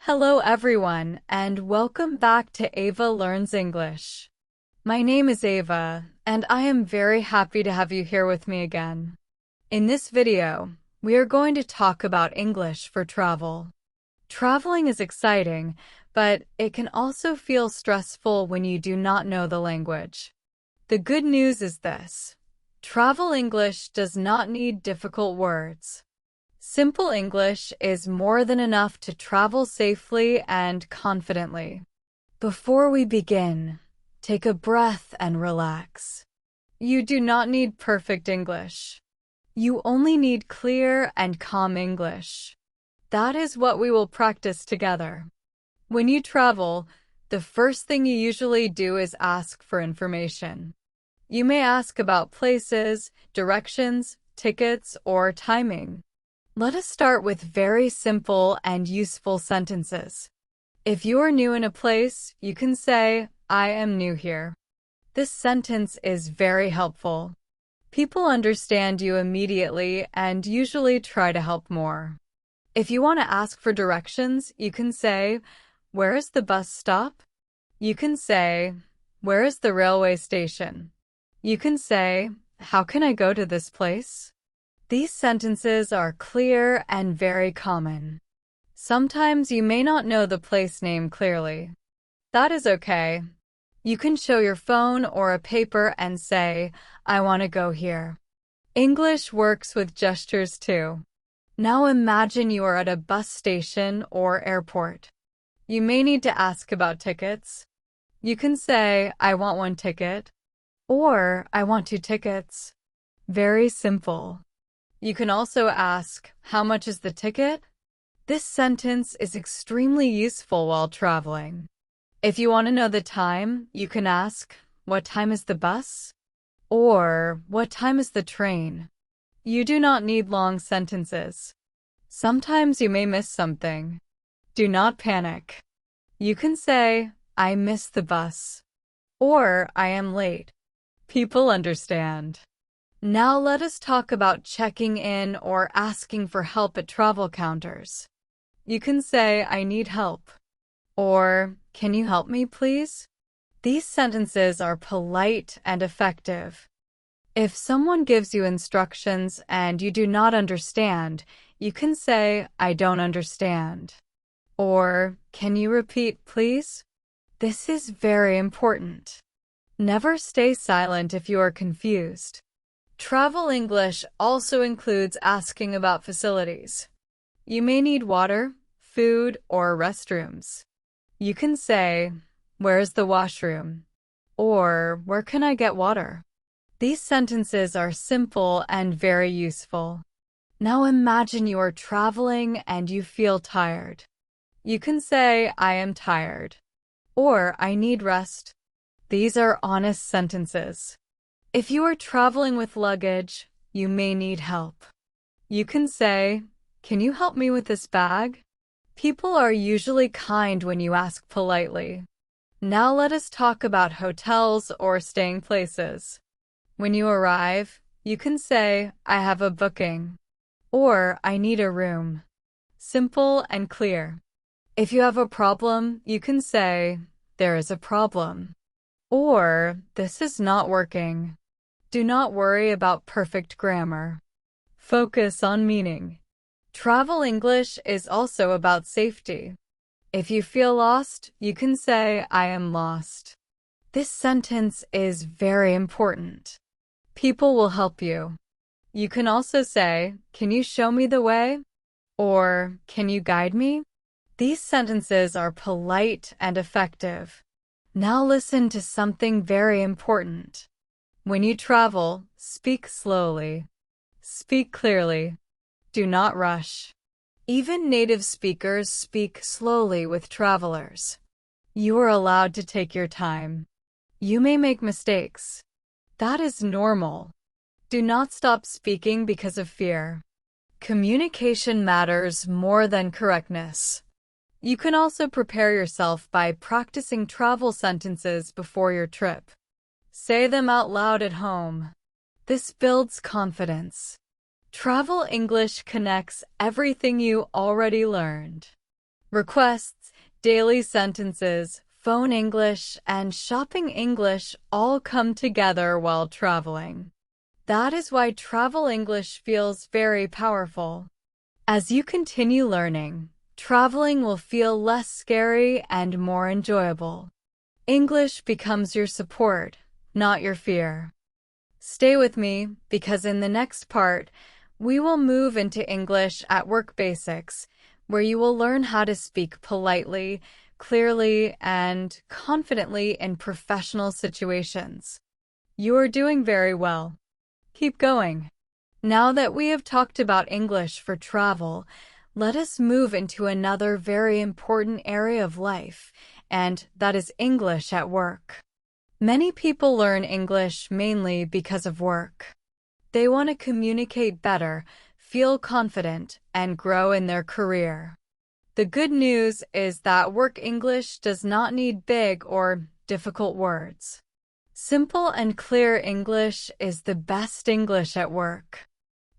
Hello everyone, and welcome back to Ava Learns English. My name is Ava, and I am very happy to have you here with me again. In this video, we are going to talk about English for travel. Traveling is exciting, but it can also feel stressful when you do not know the language. The good news is this: travel English does not need difficult words. Simple English is more than enough to travel safely and confidently. Before we begin, take a breath and relax. You do not need perfect English. You only need clear and calm English. That is what we will practice together. When you travel, the first thing you usually do is ask for information. You may ask about places, directions, tickets, or timing. Let us start with very simple and useful sentences. If you are new in a place, you can say, "I am new here." This sentence is very helpful. People understand you immediately and usually try to help more. If you want to ask for directions, you can say, "Where is the bus stop?" You can say, "Where is the railway station?" You can say, "How can I go to this place?" These sentences are clear and very common. Sometimes you may not know the place name clearly. That is okay. You can show your phone or a paper and say, "I want to go here." English works with gestures too. Now imagine you are at a bus station or airport. You may need to ask about tickets. You can say, "I want one ticket," or "I want two tickets." Very simple. You can also ask, "How much is the ticket?" This sentence is extremely useful while traveling. If you want to know the time, you can ask, "What time is the bus?" Or, "What time is the train?" You do not need long sentences. Sometimes you may miss something. Do not panic. You can say, "I missed the bus," or "I am late." People understand. Now let us talk about checking in or asking for help at travel counters. You can say, "I need help," or "Can you help me, please?" These sentences are polite and effective. If someone gives you instructions and you do not understand, you can say, "I don't understand," or "Can you repeat, please?" This is very important. Never stay silent if you are confused. Travel English also includes asking about facilities. You may need water, food, or restrooms. You can say, "Where is the washroom?" or "Where can I get water?" These sentences are simple and very useful. Now imagine you are traveling and you feel tired. You can say, "I am tired," or "I need rest." These are honest sentences. If you are traveling with luggage, you may need help. You can say, "Can you help me with this bag?" People are usually kind when you ask politely. Now let us talk about hotels or staying places. When you arrive, you can say, "I have a booking," or "I need a room." Simple and clear. If you have a problem, you can say, "There is a problem," or "This is not working." Do not worry about perfect grammar. Focus on meaning. Travel English is also about safety. If you feel lost, you can say, "I am lost." This sentence is very important. People will help you. You can also say, "Can you show me the way?" or "Can you guide me?" These sentences are polite and effective. Now listen to something very important. When you travel, speak slowly. Speak clearly. Do not rush. Even native speakers speak slowly with travelers. You are allowed to take your time. You may make mistakes. That is normal. Do not stop speaking because of fear. Communication matters more than correctness. You can also prepare yourself by practicing travel sentences before your trip. Say them out loud at home. This builds confidence. Travel English connects everything you already learned. Requests, daily sentences, phone English, and shopping English all come together while traveling. That is why travel English feels very powerful. As you continue learning, traveling will feel less scary and more enjoyable. English becomes your support, not your fear. Stay with me, because in the next part, we will move into English at Work Basics, where you will learn how to speak politely, clearly, and confidently in professional situations. You are doing very well. Keep going. Now that we have talked about English for travel, let us move into another very important area of life, and that is English at work. Many people learn English mainly because of work. They want to communicate better, feel confident, and grow in their career. The good news is that work English does not need big or difficult words. Simple and clear English is the best English at work.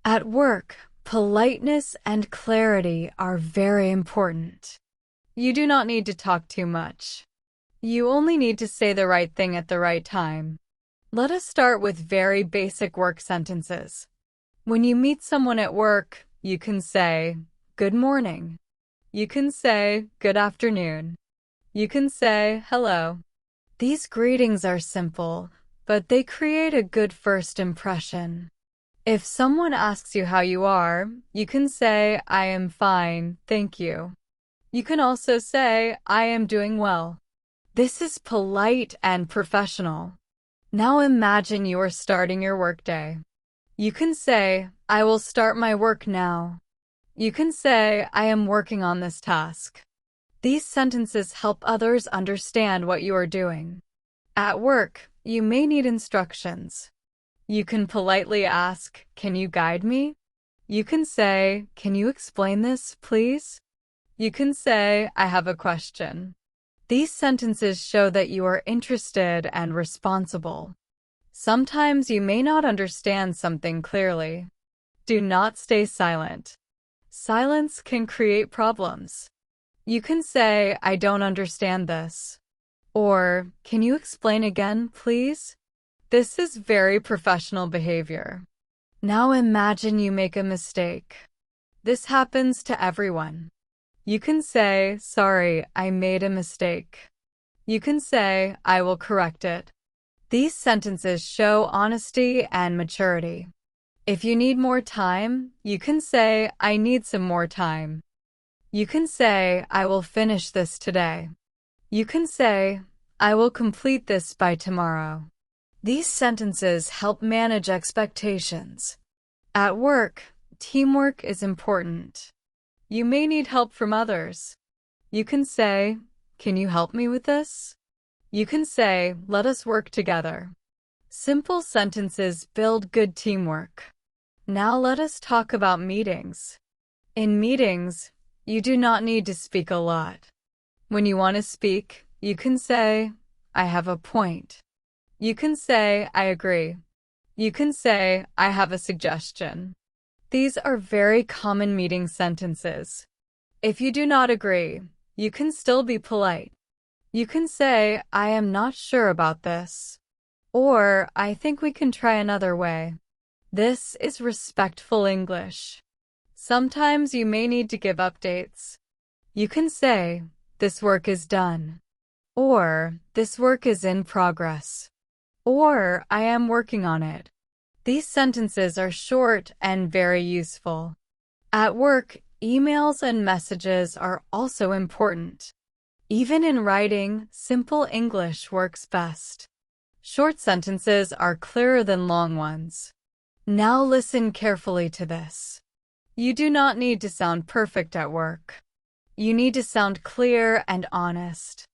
At work, politeness and clarity are very important. You do not need to talk too much. You only need to say the right thing at the right time. Let us start with very basic work sentences. When you meet someone at work, you can say, "Good morning." You can say, "Good afternoon." You can say, "Hello." These greetings are simple, but they create a good first impression. If someone asks you how you are, you can say, "I am fine, thank you." You can also say, "I am doing well." This is polite and professional. Now imagine you are starting your workday. You can say, "I will start my work now." You can say, "I am working on this task." These sentences help others understand what you are doing. At work, you may need instructions. You can politely ask, "Can you guide me?" You can say, "Can you explain this, please?" You can say, "I have a question." These sentences show that you are interested and responsible. Sometimes you may not understand something clearly. Do not stay silent. Silence can create problems. You can say, "I don't understand this." Or, "Can you explain again, please?" This is very professional behavior. Now imagine you make a mistake. This happens to everyone. You can say, "Sorry, I made a mistake." You can say, "I will correct it." These sentences show honesty and maturity. If you need more time, you can say, "I need some more time." You can say, "I will finish this today." You can say, "I will complete this by tomorrow." These sentences help manage expectations. At work, teamwork is important. You may need help from others. You can say, "Can you help me with this?" You can say, "Let us work together." Simple sentences build good teamwork. Now let us talk about meetings. In meetings, you do not need to speak a lot. When you want to speak, you can say, "I have a point." You can say, "I agree." You can say, "I have a suggestion." These are very common meeting sentences. If you do not agree, you can still be polite. You can say, "I am not sure about this." Or, "I think we can try another way." This is respectful English. Sometimes you may need to give updates. You can say, "This work is done." Or, "This work is in progress." Or, "I am working on it." These sentences are short and very useful. At work, emails and messages are also important. Even in writing, simple English works best. Short sentences are clearer than long ones. Now listen carefully to this. You do not need to sound perfect at work. You need to sound clear and honest.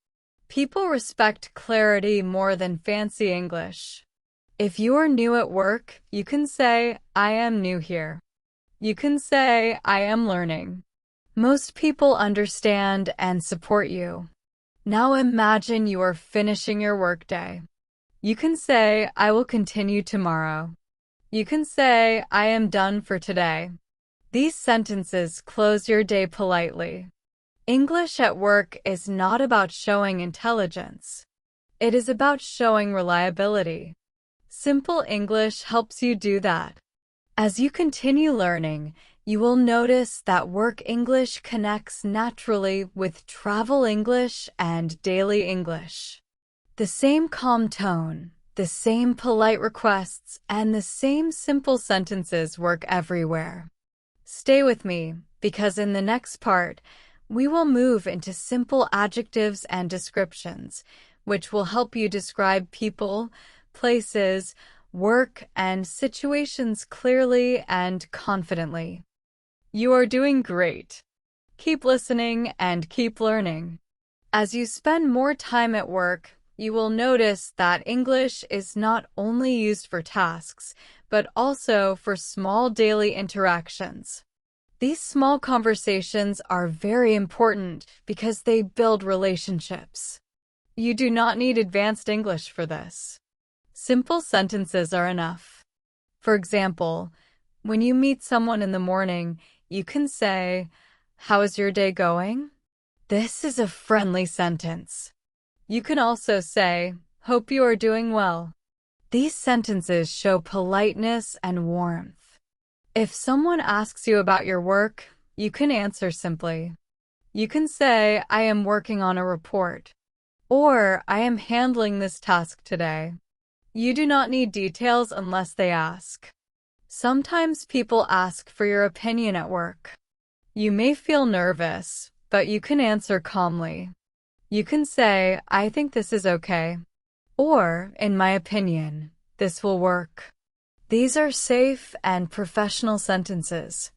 People respect clarity more than fancy English. If you are new at work, you can say, "I am new here." You can say, "I am learning." Most people understand and support you. Now imagine you are finishing your workday. You can say, "I will continue tomorrow." You can say, "I am done for today." These sentences close your day politely. English at work is not about showing intelligence. It is about showing reliability. Simple English helps you do that. As you continue learning, you will notice that work English connects naturally with travel English and daily English. The same calm tone, the same polite requests, and the same simple sentences work everywhere. Stay with me, because in the next part, we will move into simple adjectives and descriptions, which will help you describe people, places, work, and situations clearly and confidently. You are doing great. Keep listening and keep learning. As you spend more time at work, you will notice that English is not only used for tasks, but also for small daily interactions. These small conversations are very important because they build relationships. You do not need advanced English for this. Simple sentences are enough. For example, when you meet someone in the morning, you can say, "How is your day going?" This is a friendly sentence. You can also say, "Hope you are doing well." These sentences show politeness and warmth. If someone asks you about your work, you can answer simply. You can say, "I am working on a report," or "I am handling this task today." You do not need details unless they ask. Sometimes people ask for your opinion at work. You may feel nervous, but you can answer calmly. You can say, "I think this is okay," or, "In my opinion, this will work." These are safe and professional sentences.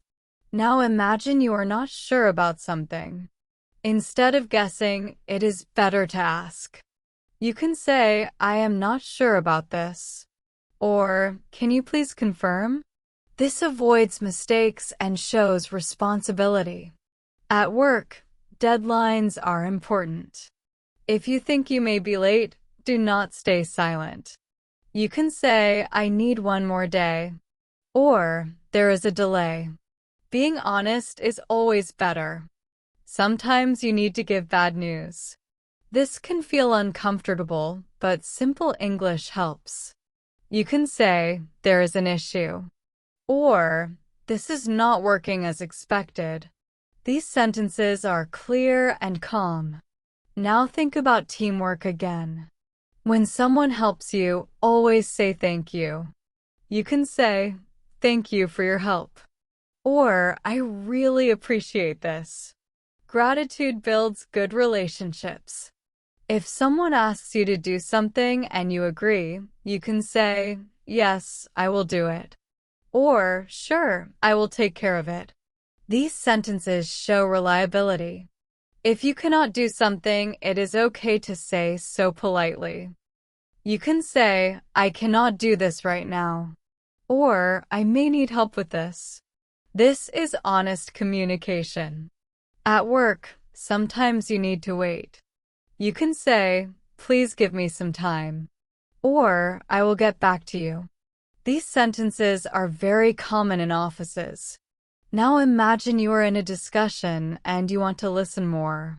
Now imagine you are not sure about something. Instead of guessing, it is better to ask. You can say, "I am not sure about this," or "Can you please confirm?" This avoids mistakes and shows responsibility. At work, deadlines are important. If you think you may be late, do not stay silent. You can say, "I need one more day," or "There is a delay." Being honest is always better. Sometimes you need to give bad news. This can feel uncomfortable, but simple English helps. You can say, "There is an issue," or "This is not working as expected." These sentences are clear and calm. Now think about teamwork again. When someone helps you, always say thank you. You can say, "Thank you for your help," or "I really appreciate this." Gratitude builds good relationships. If someone asks you to do something and you agree, you can say, "Yes, I will do it," or "Sure, I will take care of it." These sentences show reliability. If you cannot do something, it is okay to say so politely. You can say, "I cannot do this right now," or "I may need help with this." This is honest communication. At work, sometimes you need to wait. You can say, "Please give me some time," or "I will get back to you." These sentences are very common in offices. Now imagine you are in a discussion and you want to listen more.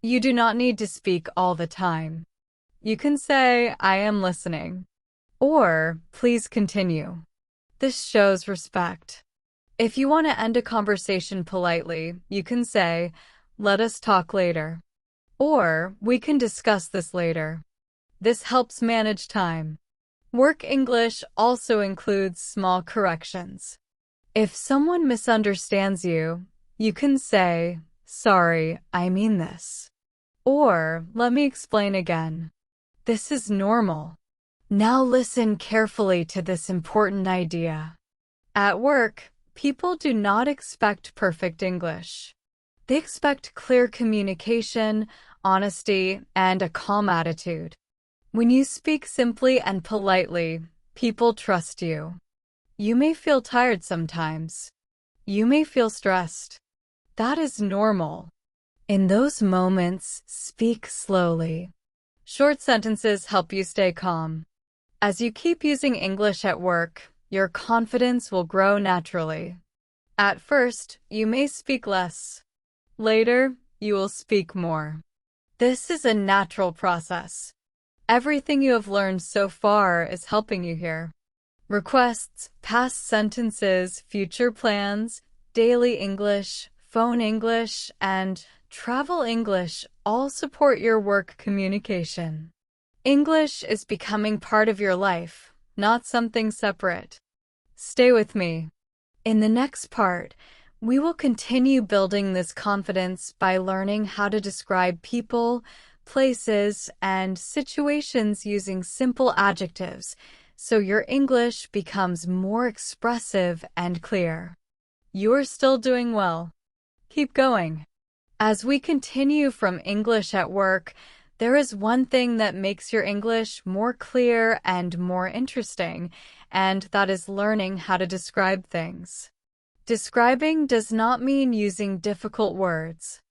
You do not need to speak all the time. You can say, "I am listening," or "Please continue." This shows respect. If you want to end a conversation politely, you can say, "Let us talk later," or "We can discuss this later." This helps manage time. Work English also includes small corrections. If someone misunderstands you, you can say, "Sorry, I mean this," or "Let me explain again." This is normal. Now listen carefully to this important idea. At work, people do not expect perfect English. They expect clear communication, honesty, and a calm attitude. When you speak simply and politely, people trust you. You may feel tired sometimes. You may feel stressed. That is normal. In those moments, speak slowly. Short sentences help you stay calm. As you keep using English at work, your confidence will grow naturally. At first, you may speak less. Later, you will speak more. This is a natural process. Everything you have learned so far is helping you here. Requests, past sentences, future plans, daily English, phone English, and travel English all support your work communication. English is becoming part of your life, not something separate. Stay with me. In the next part, we will continue building this confidence by learning how to describe people, places, and situations using simple adjectives, so your English becomes more expressive and clear. You're still doing well. Keep going. As we continue from English at work, there is one thing that makes your English more clear and more interesting, and that is learning how to describe things. Describing does not mean using difficult words.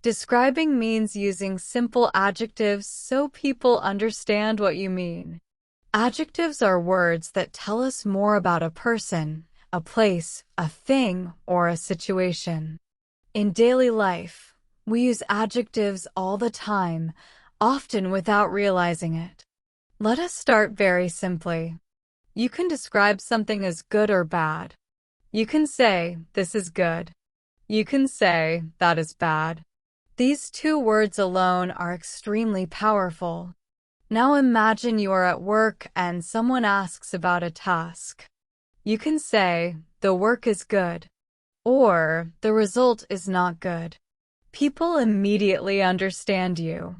Describing means using simple adjectives so people understand what you mean. Adjectives are words that tell us more about a person, a place, a thing, or a situation. In daily life, we use adjectives all the time, often without realizing it. Let us start very simply. You can describe something as good or bad. You can say, this is good. You can say, that is bad. These two words alone are extremely powerful. Now imagine you are at work and someone asks about a task. You can say, the work is good, or the result is not good. People immediately understand you.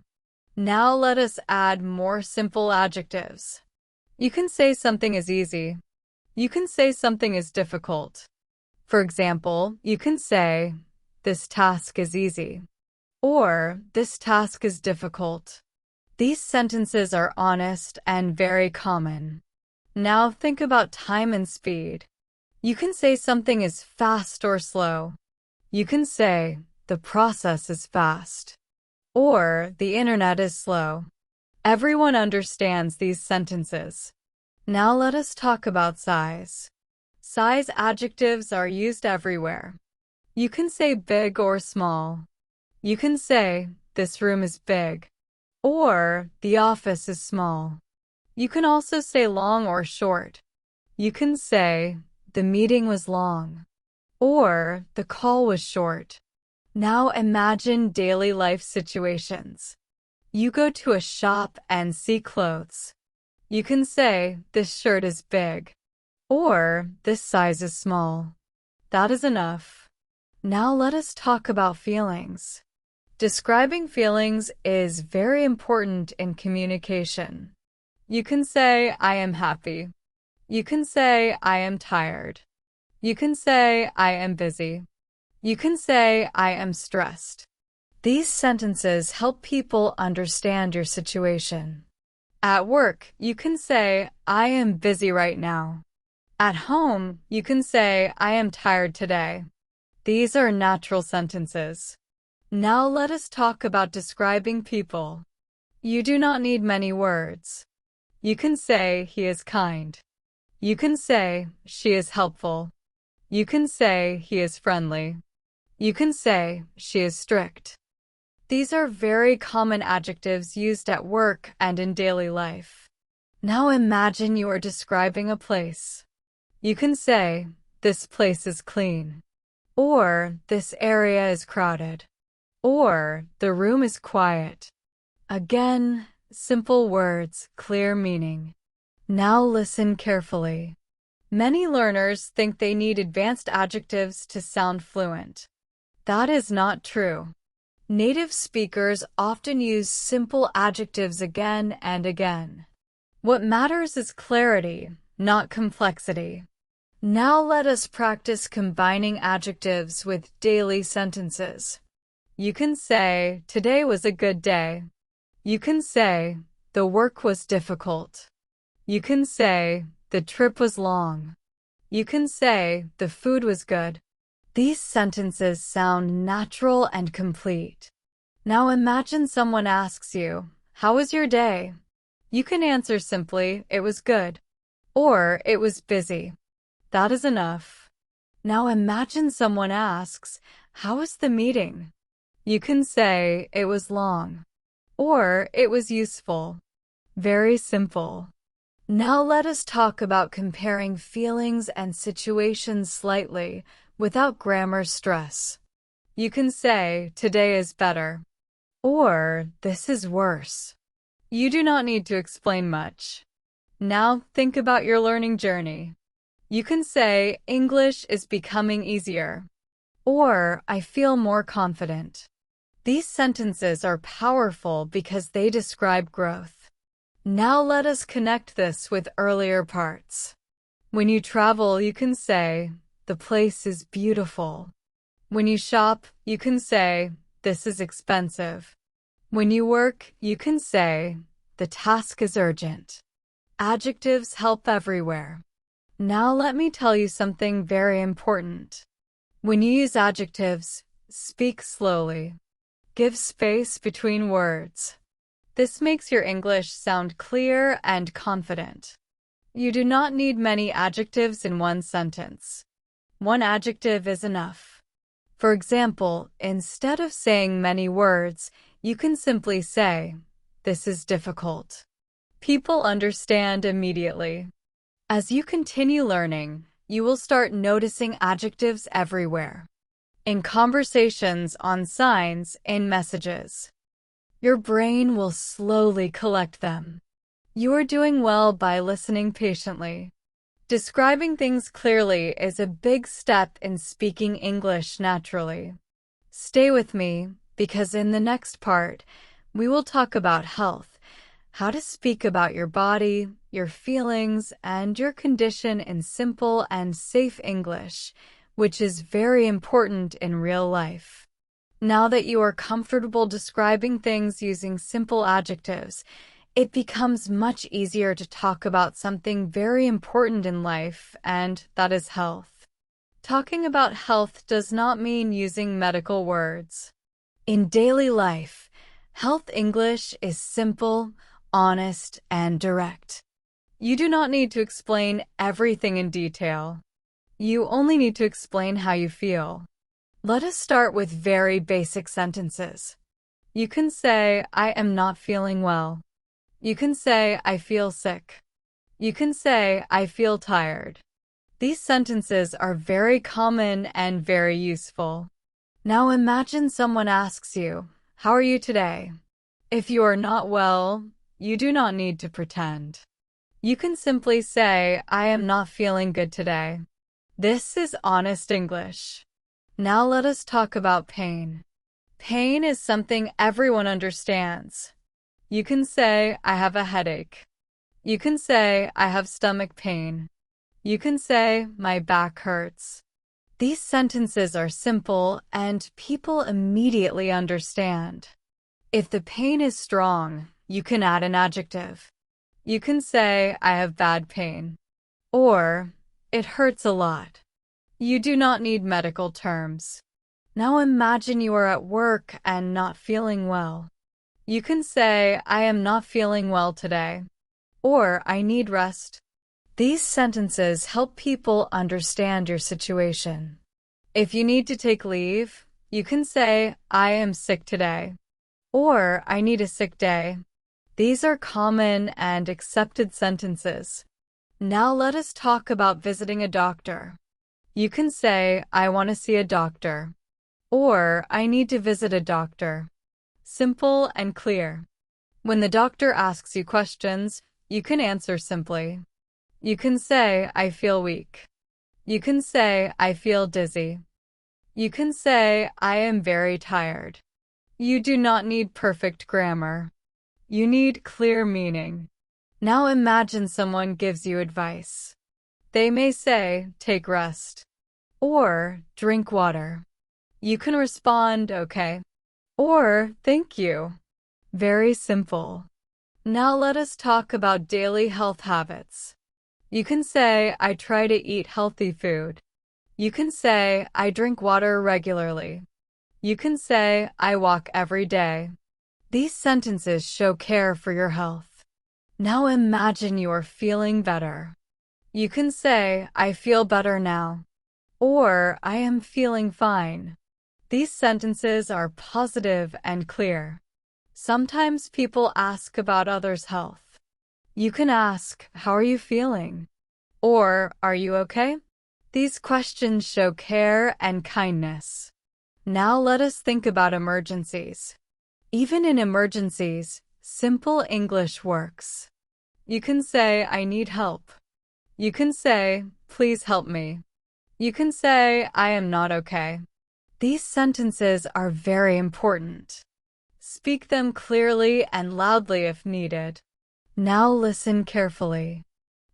Now let us add more simple adjectives. You can say something is easy. You can say something is difficult. For example, you can say, this task is easy, or this task is difficult. These sentences are honest and very common. Now think about time and speed. You can say something is fast or slow. You can say, the process is fast, or the internet is slow. Everyone understands these sentences. Now let us talk about size. Size adjectives are used everywhere. You can say big or small. You can say, this room is big, or the office is small. You can also say long or short. You can say, the meeting was long, or the call was short. Now imagine daily life situations. You go to a shop and see clothes. You can say, this shirt is big, or this size is small. That is enough. Now let us talk about feelings. Describing feelings is very important in communication. You can say, I am happy. You can say, I am tired. You can say, I am busy. You can say, I am stressed. These sentences help people understand your situation. At work, you can say, I am busy right now. At home, you can say, I am tired today. These are natural sentences. Now let us talk about describing people. You do not need many words. You can say, he is kind. You can say, she is helpful. You can say, he is friendly. You can say, she is strict. These are very common adjectives used at work and in daily life. Now imagine you are describing a place. You can say, this place is clean, or this area is crowded, or the room is quiet. Again, simple words, clear meaning. Now listen carefully. Many learners think they need advanced adjectives to sound fluent. That is not true. Native speakers often use simple adjectives again and again. What matters is clarity, not complexity. Now let us practice combining adjectives with daily sentences. You can say, today was a good day. You can say, the work was difficult. You can say, the trip was long. You can say, the food was good. These sentences sound natural and complete. Now imagine someone asks you, how was your day? You can answer simply, it was good, or it was busy. That is enough. Now imagine someone asks, how was the meeting? You can say it was long or it was useful. Very simple. Now let us talk about comparing feelings and situations slightly without grammar stress. You can say today is better or this is worse. You do not need to explain much. Now think about your learning journey. You can say English is becoming easier or I feel more confident. These sentences are powerful because they describe growth. Now let us connect this with earlier parts. When you travel, you can say, the place is beautiful. When you shop, you can say, this is expensive. When you work, you can say, the task is urgent. Adjectives help everywhere. Now let me tell you something very important. When you use adjectives, speak slowly. Give space between words. This makes your English sound clear and confident. You do not need many adjectives in one sentence. One adjective is enough. For example, instead of saying many words, you can simply say, this is difficult. People understand immediately. As you continue learning, you will start noticing adjectives everywhere. In conversations, on signs, in messages. Your brain will slowly collect them. You are doing well by listening patiently. Describing things clearly is a big step in speaking English naturally. Stay with me, because in the next part, we will talk about health, how to speak about your body, your feelings, and your condition in simple and safe English, which is very important in real life. Now that you are comfortable describing things using simple adjectives, it becomes much easier to talk about something very important in life, and that is health. Talking about health does not mean using medical words. In daily life, health English is simple, honest, and direct. You do not need to explain everything in detail. You only need to explain how you feel. Let us start with very basic sentences. You can say, I am not feeling well. You can say, I feel sick. You can say, I feel tired. These sentences are very common and very useful. Now imagine someone asks you, how are you today? If you are not well, you do not need to pretend. You can simply say, I am not feeling good today. This is honest English. Now let us talk about pain. Pain is something everyone understands. You can say, I have a headache. You can say, I have stomach pain. You can say, my back hurts. These sentences are simple and people immediately understand. If the pain is strong, you can add an adjective. You can say, I have bad pain. Or, it hurts a lot. You do not need medical terms. Now imagine you are at work and not feeling well. You can say, I am not feeling well today. Or, I need rest. These sentences help people understand your situation. If you need to take leave, you can say, I am sick today. Or, I need a sick day. These are common and accepted sentences. Now let us talk about visiting a doctor. You can say, I want to see a doctor. Or, I need to visit a doctor. Simple and clear. When the doctor asks you questions, you can answer simply. You can say, I feel weak. You can say, I feel dizzy. You can say, I am very tired. You do not need perfect grammar. You need clear meaning. Now imagine someone gives you advice. They may say, take rest. Or, drink water. You can respond, okay. Or, thank you. Very simple. Now let us talk about daily health habits. You can say, I try to eat healthy food. You can say, I drink water regularly. You can say, I walk every day. These sentences show care for your health. Now imagine you are feeling better. You can say, I feel better now. Or, I am feeling fine. These sentences are positive and clear. Sometimes people ask about others' health. You can ask, "How are you feeling?" Or, "Are you okay?" These questions show care and kindness. Now let us think about emergencies. Even in emergencies, simple English works. You can say, "I need help." You can say, "Please help me." You can say, "I am not okay." These sentences are very important. Speak them clearly and loudly if needed. Now listen carefully.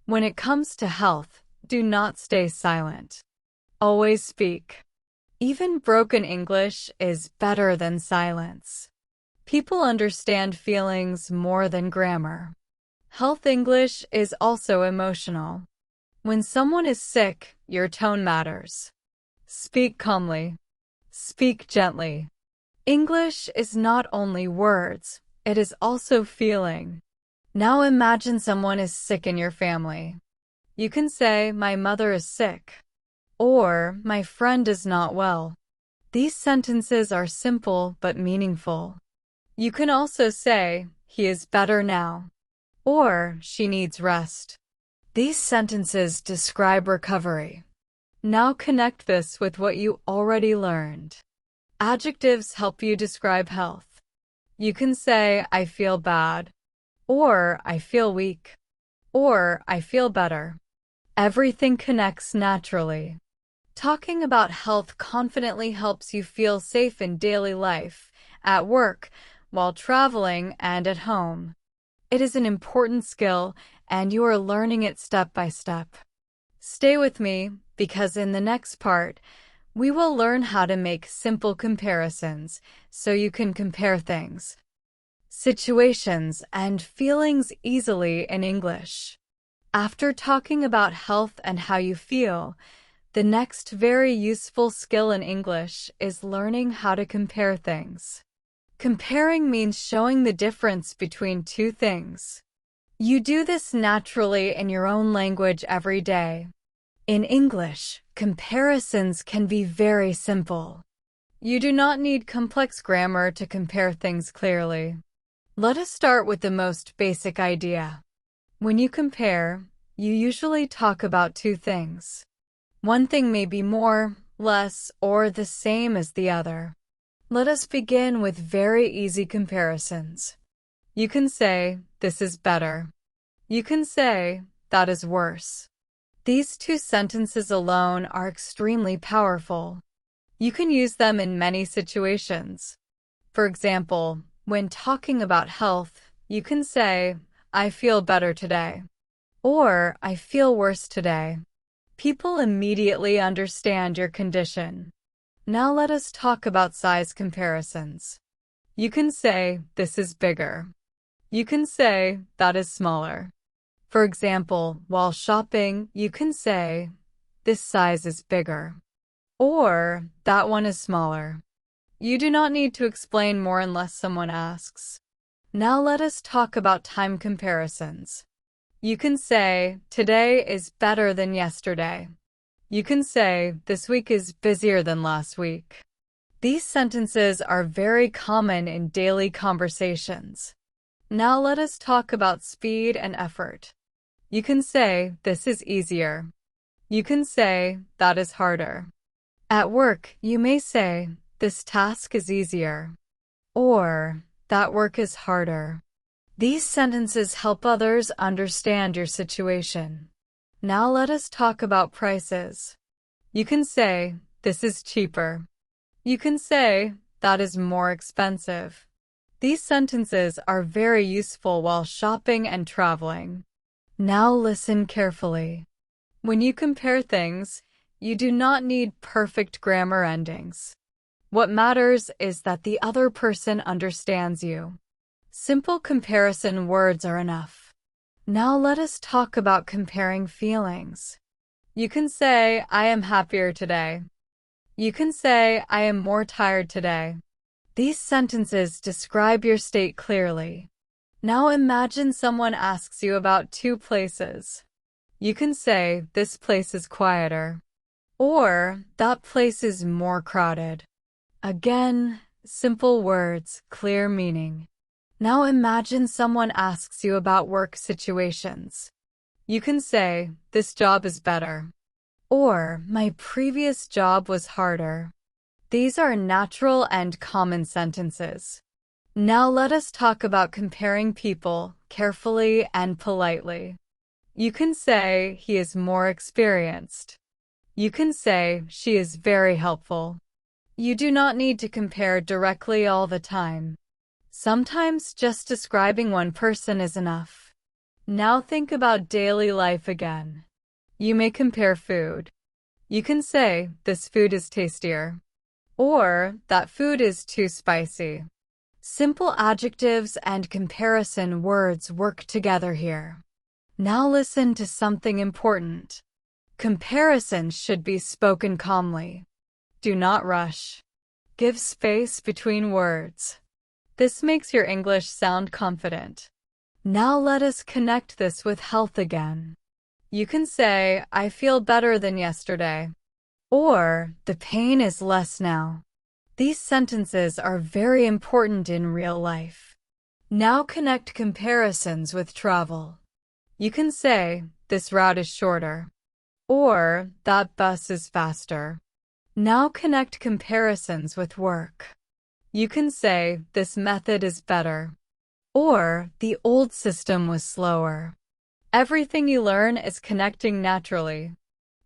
When it comes to health, do not stay silent. Always speak. Even broken English is better than silence. People understand feelings more than grammar. Health English is also emotional. When someone is sick, your tone matters. Speak calmly. Speak gently. English is not only words, it is also feeling. Now imagine someone is sick in your family. You can say, "My mother is sick," or "My friend is not well." These sentences are simple but meaningful. You can also say, "He is better now," or "She needs rest." These sentences describe recovery. Now connect this with what you already learned. Adjectives help you describe health. You can say, "I feel bad," or "I feel weak," or "I feel better." Everything connects naturally. Talking about health confidently helps you feel safe in daily life, at work, while traveling, and at home. It is an important skill, and you are learning it step by step. Stay with me, because in the next part, we will learn how to make simple comparisons so you can compare things, situations, and feelings easily in English. After talking about health and how you feel, the next very useful skill in English is learning how to compare things. Comparing means showing the difference between two things. You do this naturally in your own language every day. In English, comparisons can be very simple. You do not need complex grammar to compare things clearly. Let us start with the most basic idea. When you compare, you usually talk about two things. One thing may be more, less, or the same as the other. Let us begin with very easy comparisons. You can say, "This is better." You can say, "That is worse." These two sentences alone are extremely powerful. You can use them in many situations. For example, when talking about health, you can say, "I feel better today," or "I feel worse today." People immediately understand your condition. Now let us talk about size comparisons. You can say, "This is bigger." You can say, "That is smaller." For example, while shopping, you can say, "This size is bigger," or "That one is smaller." You do not need to explain more unless someone asks. Now let us talk about time comparisons. You can say, "Today is better than yesterday." You can say, "This week is busier than last week." These sentences are very common in daily conversations. Now let us talk about speed and effort. You can say, "This is easier." You can say, "That is harder." At work, you may say, "This task is easier," or "That work is harder." These sentences help others understand your situation. Now let us talk about prices. You can say, "This is cheaper." You can say, "That is more expensive." These sentences are very useful while shopping and traveling. Now listen carefully. When you compare things, you do not need perfect grammar endings. What matters is that the other person understands you. Simple comparison words are enough. Now let us talk about comparing feelings. You can say, "I am happier today." You can say, "I am more tired today." These sentences describe your state clearly. Now imagine someone asks you about two places. You can say, "This place is quieter," or "That place is more crowded." Again, simple words, clear meaning. Now imagine someone asks you about work situations. You can say, this job is better. Or, my previous job was harder. These are natural and common sentences. Now let us talk about comparing people carefully and politely. You can say, he is more experienced. You can say, she is very helpful. You do not need to compare directly all the time. Sometimes just describing one person is enough. Now think about daily life again. You may compare food. You can say, this food is tastier. Or, that food is too spicy. Simple adjectives and comparison words work together here. Now listen to something important. Comparisons should be spoken calmly. Do not rush. Give space between words. This makes your English sound confident. Now let us connect this with health again. You can say, I feel better than yesterday. Or, the pain is less now. These sentences are very important in real life. Now connect comparisons with travel. You can say, this route is shorter. Or, that bus is faster. Now connect comparisons with work. You can say, this method is better. Or, the old system was slower. Everything you learn is connecting naturally.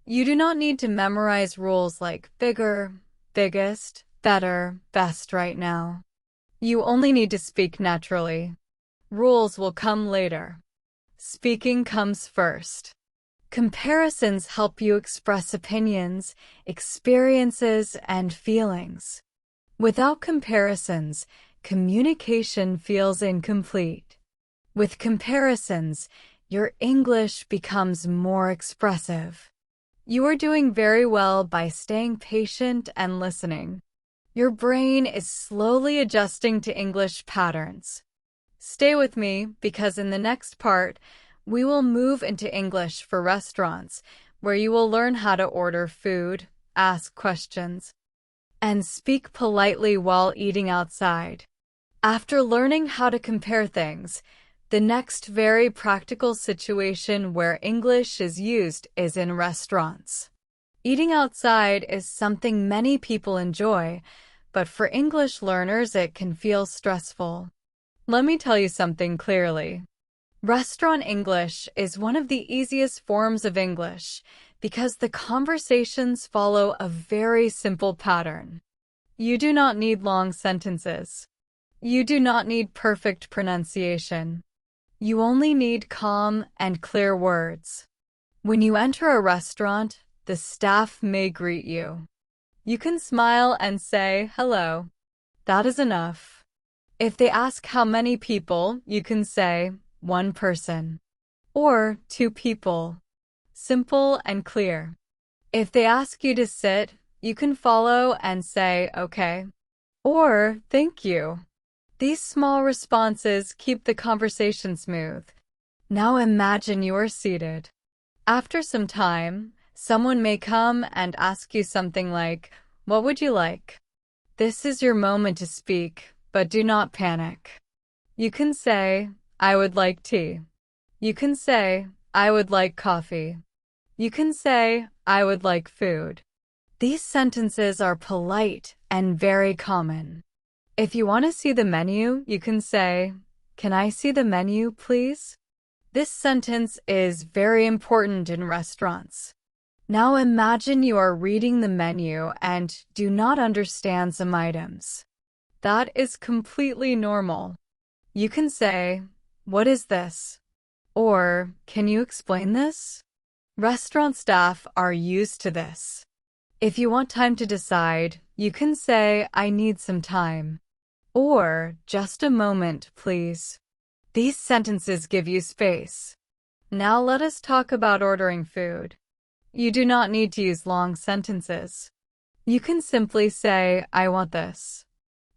You do not need to memorize rules like bigger, biggest, better, best right now. You only need to speak naturally. Rules will come later. Speaking comes first. Comparisons help you express opinions, experiences, and feelings. Without comparisons, communication feels incomplete. With comparisons, your English becomes more expressive. You are doing very well by staying patient and listening. Your brain is slowly adjusting to English patterns. Stay with me because in the next part, we will move into English for restaurants, where you will learn how to order food, ask questions, and speak politely while eating outside. After learning how to compare things, the next very practical situation where English is used is in restaurants. Eating outside is something many people enjoy, but for English learners it can feel stressful. Let me tell you something clearly. Restaurant English is one of the easiest forms of English because the conversations follow a very simple pattern. You do not need long sentences. You do not need perfect pronunciation. You only need calm and clear words. When you enter a restaurant, the staff may greet you. You can smile and say, hello. That is enough. If they ask how many people, you can say, one person. Or two people. Simple and clear. If they ask you to sit, you can follow and say, okay. Or, thank you. These small responses keep the conversation smooth. Now imagine you are seated. After some time, someone may come and ask you something like, what would you like? This is your moment to speak, but do not panic. You can say, I would like tea. You can say, I would like coffee. You can say, I would like food. These sentences are polite and very common. If you want to see the menu, you can say, can I see the menu, please? This sentence is very important in restaurants. Now imagine you are reading the menu and do not understand some items. That is completely normal. You can say, what is this? Or, can you explain this? Restaurant staff are used to this. If you want time to decide, you can say, I need some time. Or, just a moment, please. These sentences give you space. Now let us talk about ordering food. You do not need to use long sentences. You can simply say, I want this.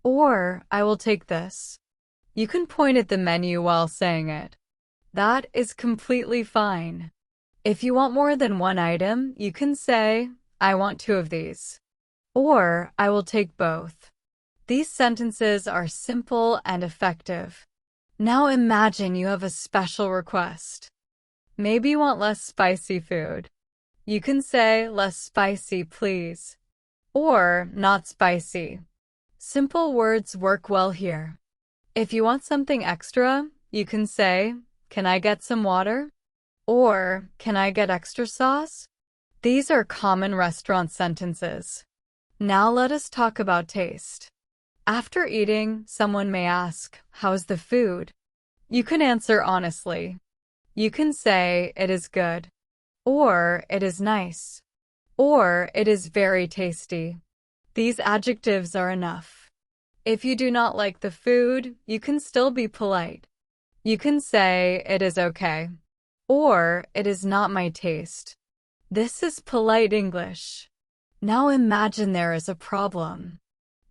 Or, I will take this. You can point at the menu while saying it. That is completely fine. If you want more than one item, you can say, I want two of these. Or, I will take both. These sentences are simple and effective. Now imagine you have a special request. Maybe you want less spicy food. You can say, less spicy, please. Or, not spicy. Simple words work well here. If you want something extra, you can say, can I get some water? Or, can I get extra sauce? These are common restaurant sentences. Now let us talk about taste. After eating, someone may ask, how's the food? You can answer honestly. You can say, it is good. Or, it is nice. Or, it is very tasty. These adjectives are enough. If you do not like the food, you can still be polite. You can say, it is okay. Or, it is not my taste. This is polite English. Now imagine there is a problem.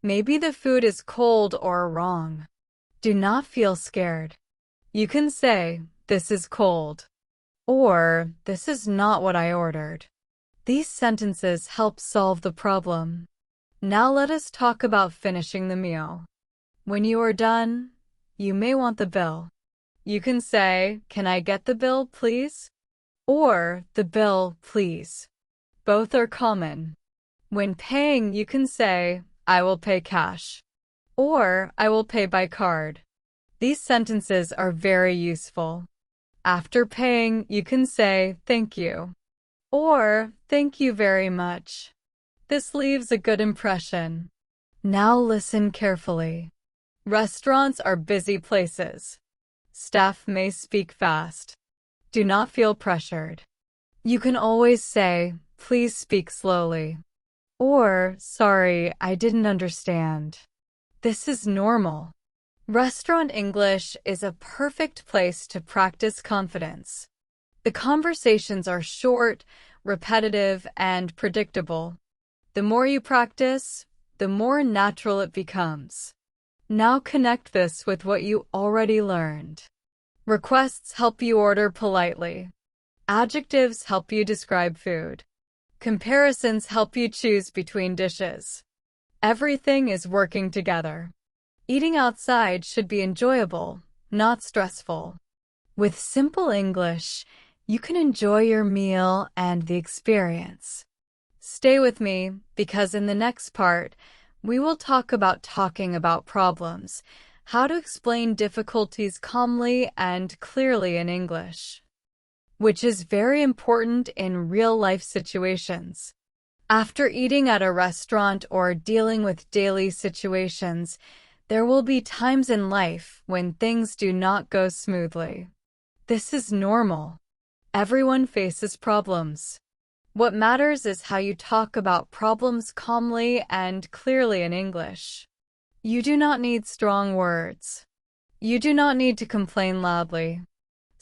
Maybe the food is cold or wrong. Do not feel scared. You can say, this is cold. Or, this is not what I ordered. These sentences help solve the problem. Now let us talk about finishing the meal. When you are done, you may want the bill. You can say, can I get the bill, please? Or, the bill, please. Both are common. When paying, you can say, I will pay cash. Or, I will pay by card. These sentences are very useful. After paying, you can say, thank you. Or, thank you very much. This leaves a good impression. Now listen carefully. Restaurants are busy places. Staff may speak fast. Do not feel pressured. You can always say, please speak slowly. Or, sorry, I didn't understand. This is normal. Restaurant English is a perfect place to practice confidence. The conversations are short, repetitive, and predictable. The more you practice, the more natural it becomes. Now connect this with what you already learned. Requests help you order politely. Adjectives help you describe food. Comparisons help you choose between dishes. Everything is working together. Eating outside should be enjoyable, not stressful. With simple English, you can enjoy your meal and the experience. Stay with me, because in the next part, we will talk about talking about problems, how to explain difficulties calmly and clearly in English, which is very important in real-life situations. After eating at a restaurant or dealing with daily situations, there will be times in life when things do not go smoothly. This is normal. Everyone faces problems. What matters is how you talk about problems calmly and clearly in English. You do not need strong words. You do not need to complain loudly.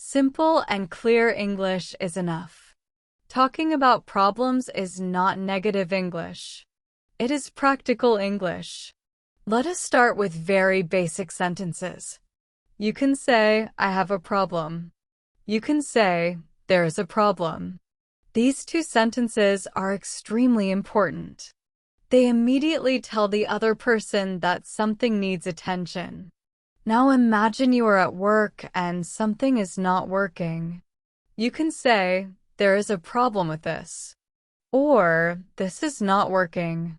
Simple and clear English is enough. Talking about problems is not negative English. It is practical English. Let us start with very basic sentences. You can say, I have a problem. You can say, there is a problem. These two sentences are extremely important. They immediately tell the other person that something needs attention. Now imagine you are at work and something is not working. You can say, there is a problem with this. Or, this is not working.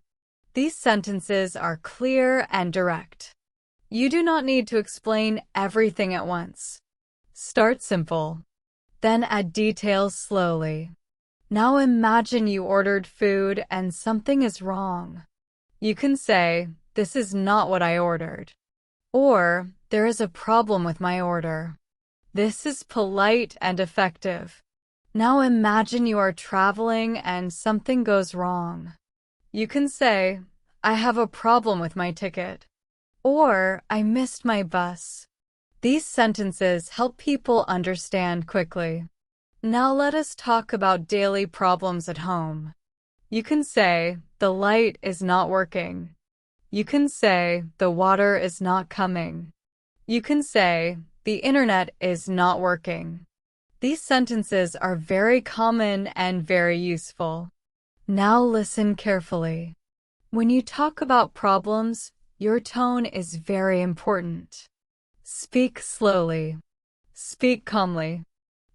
These sentences are clear and direct. You do not need to explain everything at once. Start simple. Then add details slowly. Now imagine you ordered food and something is wrong. You can say, this is not what I ordered. Or, there is a problem with my order. This is polite and effective. Now imagine you are traveling and something goes wrong. You can say, I have a problem with my ticket. Or, I missed my bus. These sentences help people understand quickly. Now let us talk about daily problems at home. You can say, the light is not working. You can say, the water is not coming. You can say, the internet is not working. These sentences are very common and very useful. Now listen carefully. When you talk about problems, Your tone is very important. Speak slowly. Speak calmly.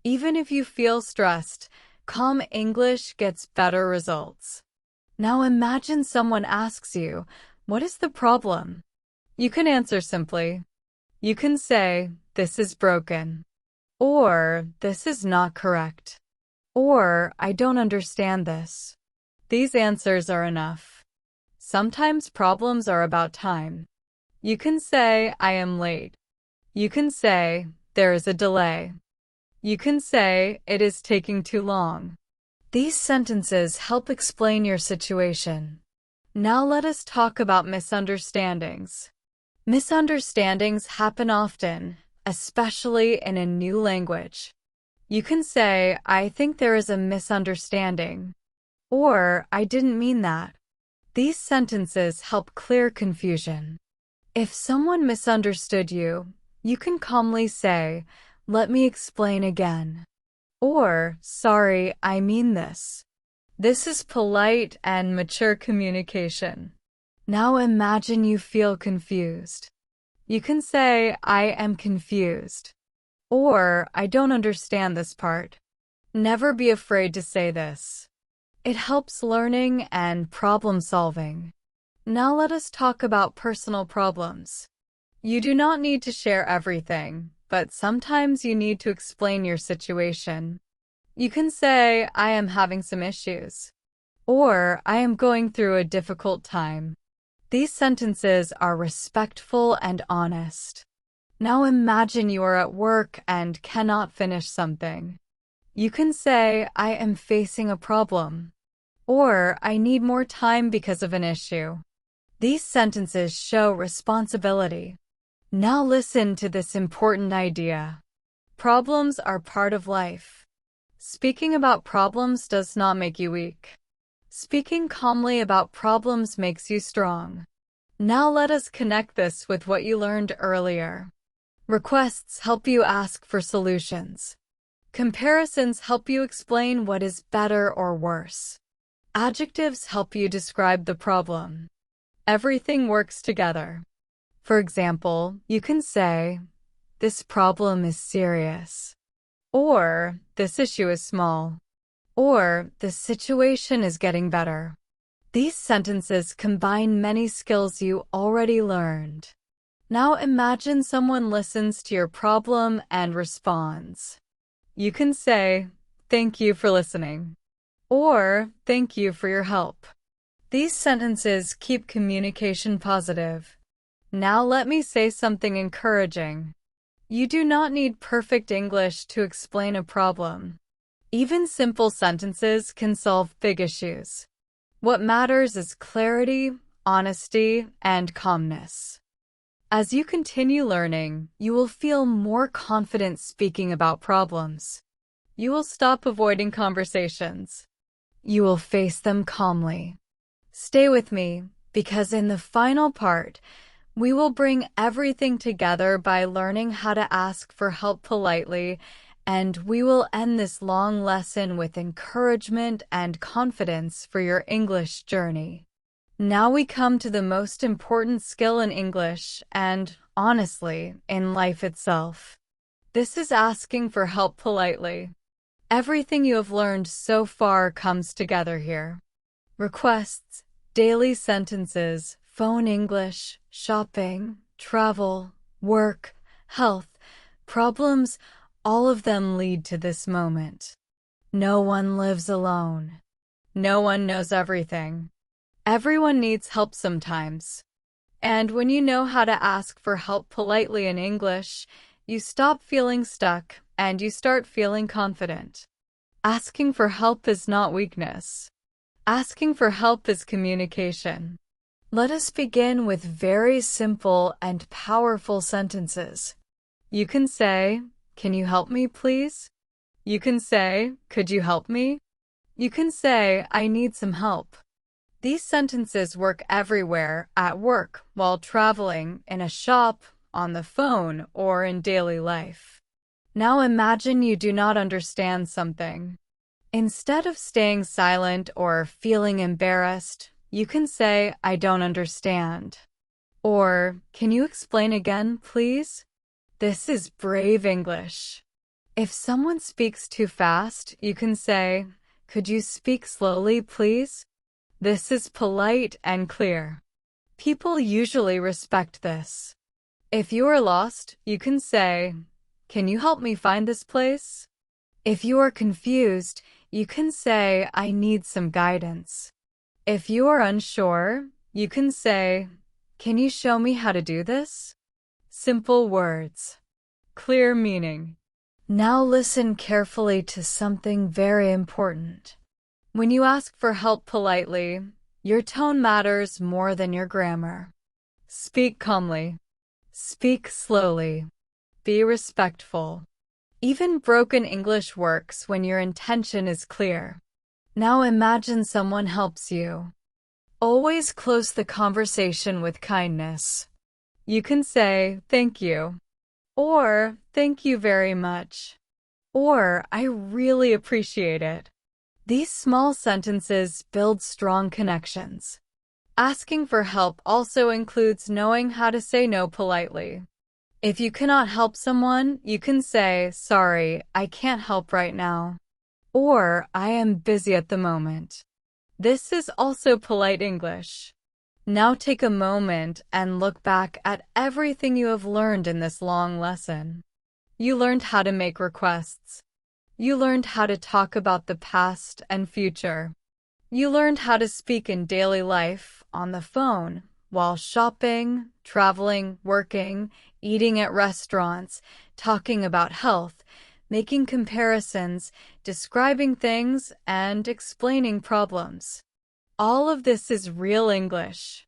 Even if you feel stressed, calm English gets better results. Now imagine someone asks you, "What is the problem?" You can answer simply. You can say, "This is broken," or "This is not correct," or "I don't understand this." These answers are enough. Sometimes problems are about time. You can say, "I am late." You can say, "There is a delay." You can say, "It is taking too long." These sentences help explain your situation. Now let us talk about misunderstandings. Misunderstandings happen often, especially in a new language. You can say, "I think there is a misunderstanding," or "I didn't mean that." These sentences help clear confusion. If someone misunderstood you, you can calmly say, "Let me explain again," or "Sorry, I mean this." This is polite and mature communication. Now imagine you feel confused. You can say, "I am confused," or "I don't understand this part." Never be afraid to say this. It helps learning and problem solving. Now let us talk about personal problems. You do not need to share everything, but sometimes you need to explain your situation. You can say, "I am having some issues," or "I am going through a difficult time." These sentences are respectful and honest. Now imagine you are at work and cannot finish something. You can say, "I am facing a problem," or "I need more time because of an issue." These sentences show responsibility. Now listen to this important idea. Problems are part of life. Speaking about problems does not make you weak. Speaking calmly about problems makes you strong. Now let us connect this with what you learned earlier. Requests help you ask for solutions. Comparisons help you explain what is better or worse. Adjectives help you describe the problem. Everything works together. For example, you can say, "This problem is serious," or "This issue is small," or "The situation is getting better." These sentences combine many skills you already learned. Now imagine someone listens to your problem and responds. You can say, "Thank you for listening," or "Thank you for your help." These sentences keep communication positive. Now let me say something encouraging. You do not need perfect English to explain a problem. Even simple sentences can solve big issues. What matters is clarity, honesty, and calmness. As you continue learning, you will feel more confident speaking about problems. You will stop avoiding conversations. You will face them calmly. Stay with me, because in the final part, we will bring everything together by learning how to ask for help politely, and we will end this long lesson with encouragement and confidence for your English journey. Now we come to the most important skill in English and, honestly, in life itself. This is asking for help politely. Everything you have learned so far comes together here. Requests, daily sentences, phone English, shopping, travel, work, health, problems, all of them lead to this moment. No one lives alone. No one knows everything. Everyone needs help sometimes. And when you know how to ask for help politely in English, you stop feeling stuck and you start feeling confident. Asking for help is not weakness. Asking for help is communication. Let us begin with very simple and powerful sentences. You can say, "Can you help me, please?" You can say, "Could you help me?" You can say, "I need some help." These sentences work everywhere, at work, while traveling, in a shop, on the phone, or in daily life. Now imagine you do not understand something. Instead of staying silent or feeling embarrassed, you can say, "I don't understand," Or, can you explain again, please? This is brave English. If someone speaks too fast, you can say, could you speak slowly, please? This is polite and clear. People usually respect this. If you are lost, you can say, can you help me find this place? If you are confused, you can say, I need some guidance. If you are unsure, you can say, can you show me how to do this? Simple words. Clear meaning. Now listen carefully to something very important. When you ask for help politely, your tone matters more than your grammar. Speak calmly. Speak slowly. Be respectful. Even broken English works when your intention is clear. Now imagine someone helps you. Always close the conversation with kindness. You can say, thank you, or thank you very much, or I really appreciate it. These small sentences build strong connections. Asking for help also includes knowing how to say no politely. If you cannot help someone, you can say, sorry, I can't help right now, or I am busy at the moment. This is also polite English. Now take a moment and look back at everything you have learned in this long lesson. You learned how to make requests. You learned how to talk about the past and future. You learned how to speak in daily life, on the phone, while shopping, traveling, working, eating at restaurants, talking about health, making comparisons, describing things, and explaining problems. All of this is real English,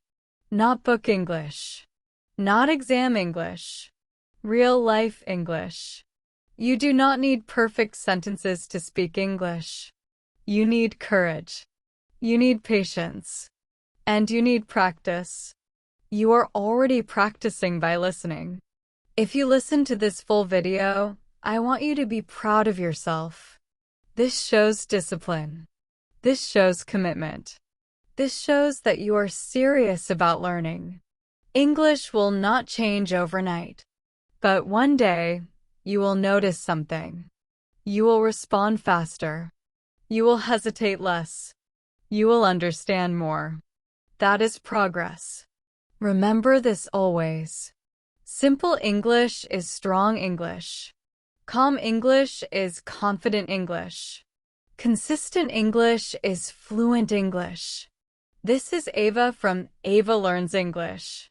not book English, not exam English, real life English. You do not need perfect sentences to speak English. You need courage. You need patience. And you need practice. You are already practicing by listening. If you listen to this full video, I want you to be proud of yourself. This shows discipline. This shows commitment. This shows that you are serious about learning. English will not change overnight. But one day, you will notice something. You will respond faster. You will hesitate less. You will understand more. That is progress. Remember this always. Simple English is strong English. Calm English is confident English. Consistent English is fluent English. This is Ava from Ava Learns English.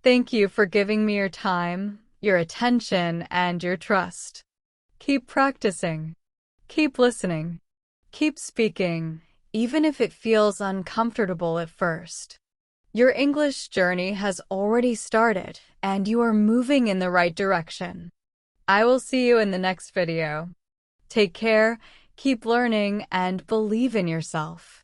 Thank you for giving me your time, your attention, and your trust. Keep practicing. Keep listening. Keep speaking, even if it feels uncomfortable at first. Your English journey has already started, and you are moving in the right direction. I will see you in the next video. Take care, keep learning, and believe in yourself.